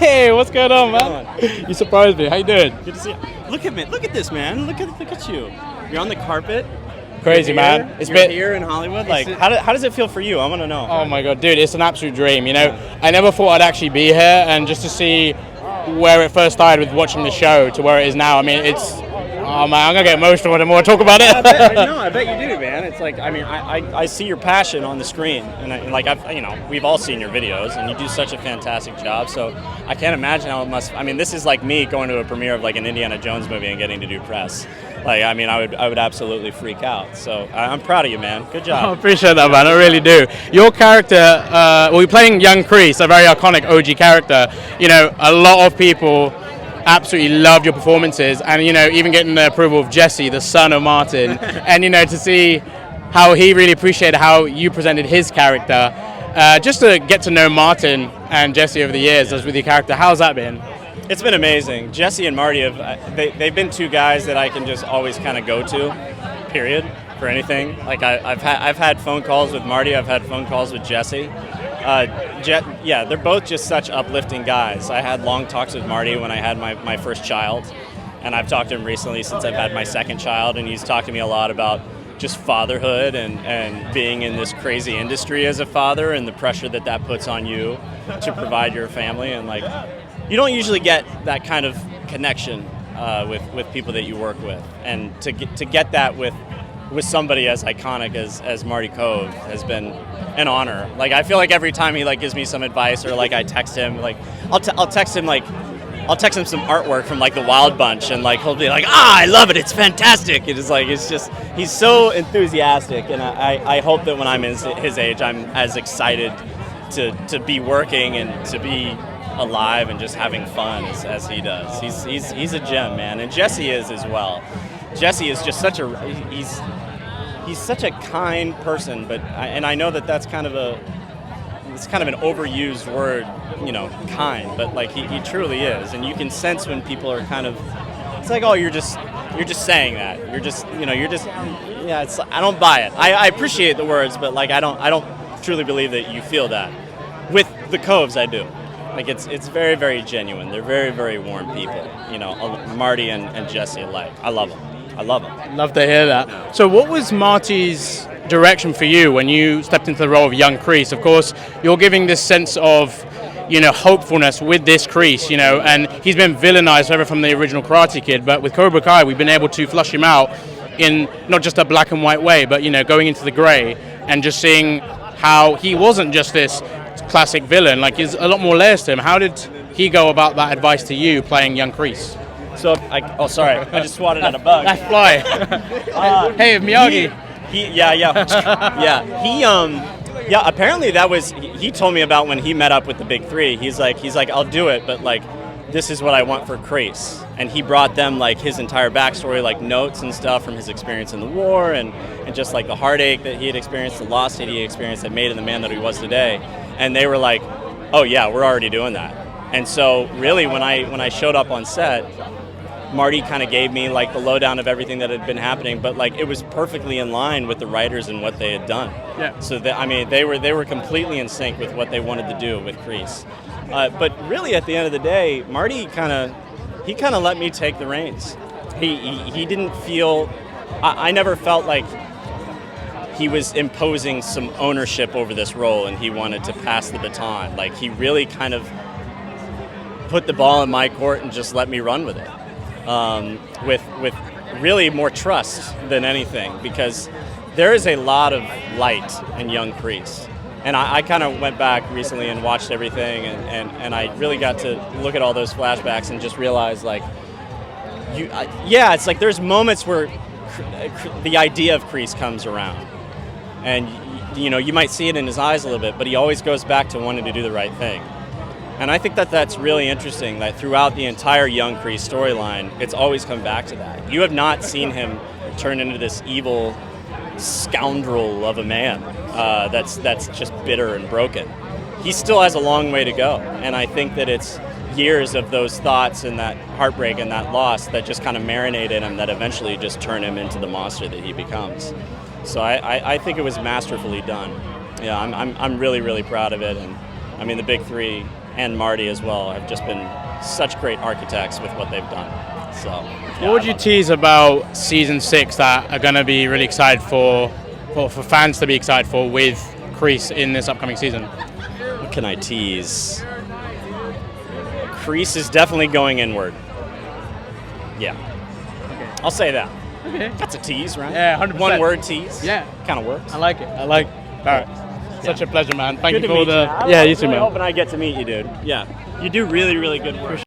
Hey, what's going on, man? You surprised me. How you doing? Good to see you. Look at me. Look at this, man. Look at you. You're on the carpet. Crazy, man. You're here in Hollywood. Like, how does it feel for you? I want to know. Oh my god, dude, it's an absolute dream. You know, I never thought I'd actually be here, and just to see where it first started with watching the show to where it is now. I mean, it's. Oh man, I'm gonna get emotional the more I talk about it. I bet you do, man. It's like, I mean, I see your passion on the screen, and like we've all seen your videos, and you do such a fantastic job. So I can't imagine how it must. I mean, this is like me going to a premiere of like an Indiana Jones movie and getting to do press. Like, I mean, I would absolutely freak out. So I'm proud of you, man. Good job. I appreciate that, man. I really do. Your character, well, you're playing young Kreese, a very iconic OG character. You know, a lot of people absolutely loved your performances, and you know, even getting the approval of Jesse, the son of Martin, and you know, to see how he really appreciated how you presented his character, just to get to know Martin and Jesse over the years as with your character. How's that been? It's been amazing. Jesse and Marty they've been two guys that I can just always kind of go to, period, for anything. Like I've had phone calls with Marty, I've had phone calls with Jesse. Yeah, they're both just such uplifting guys. I had long talks with Marty when I had my first child, and I've talked to him recently since I've had my second child, and he's talked to me a lot about just fatherhood and being in this crazy industry as a father and the pressure that puts on you to provide your family. And like, you don't usually get that kind of connection with people that you work with, and to get that with somebody as iconic as Martin Kove has been an honor. Like, I feel like every time he like gives me some advice, or like I text him, like I'll text him some artwork from like the Wild Bunch, and like he'll be like, I love it, it's fantastic. It is like, it's just, he's so enthusiastic, and I hope that when I'm his age, I'm as excited to be working and to be alive and just having fun as he does. He's a gem, man, and Jesse is as well. Jesse is just such he's such a kind person, and I know that's kind of an overused word, you know, kind, but like he truly is, and you can sense when people are kind of, it's like, oh, you're just saying that, yeah, it's, I don't buy it. I appreciate the words, but like I don't truly believe that you feel that. With the Koves, I do. Like, it's very, very genuine. They're very, very warm people, you know, Marty and Jesse alike. I love them. Love to hear that. So what was Marty's direction for you when you stepped into the role of young Kreese? Of course, you're giving this sense of, you know, hopefulness with this Kreese, you know, and he's been villainized ever from the original Karate Kid, but with Cobra Kai, we've been able to flush him out in not just a black and white way, but, you know, going into the gray and just seeing how he wasn't just this classic villain. Like, there's a lot more layers to him. How did he go about that advice to you playing young Kreese? So, sorry, I just swatted at a bug. That fly. Hey, Miyagi. Apparently that was, he told me about when he met up with the big three. He's like, I'll do it, but like, this is what I want for Kreese. And he brought them like his entire backstory, like notes and stuff from his experience in the war, and just like the heartache that he had experienced, the loss that he experienced that made him the man that he was today. And they were like, oh yeah, we're already doing that. And so really when I showed up on set, Marty kind of gave me like the lowdown of everything that had been happening, but like it was perfectly in line with the writers and what they had done. Yeah. So they were completely in sync with what they wanted to do with Kreese. But really at the end of the day, Marty kind of let me take the reins. He didn't feel, I never felt like he was imposing some ownership over this role and he wanted to pass the baton. Like, he really kind of put the ball in my court and just let me run with it. With really more trust than anything, because there is a lot of light in young Kreese. And I kind of went back recently and watched everything, and I really got to look at all those flashbacks and just realize, like, it's like there's moments where the idea of Kreese comes around. And, you know, you might see it in his eyes a little bit, but he always goes back to wanting to do the right thing. And I think that's really interesting, that throughout the entire young Kreese storyline, it's always come back to that. You have not seen him turn into this evil scoundrel of a man that's just bitter and broken. He still has a long way to go, and I think that it's years of those thoughts and that heartbreak and that loss that just kind of marinate in him, that eventually just turn him into the monster that he becomes. So I think it was masterfully done. Yeah, I'm really, really proud of it. And I mean, the big three, and Marty as well have just been such great architects with what they've done. So, yeah, What would you tease about season 6 that are going to be really excited for fans to be excited for with Kreese in this upcoming season? What can I tease? Kreese is definitely going inward. Yeah. Okay. I'll say that. Okay. That's a tease, right? Yeah, 100%. One word tease. Yeah. Kind of works. I like it. I like it. Barrett, such a pleasure, man. Thank Good you to for meet the. you. Yeah, you too, I'm really man. hoping I get to meet you, dude. Yeah. You do really, really good work.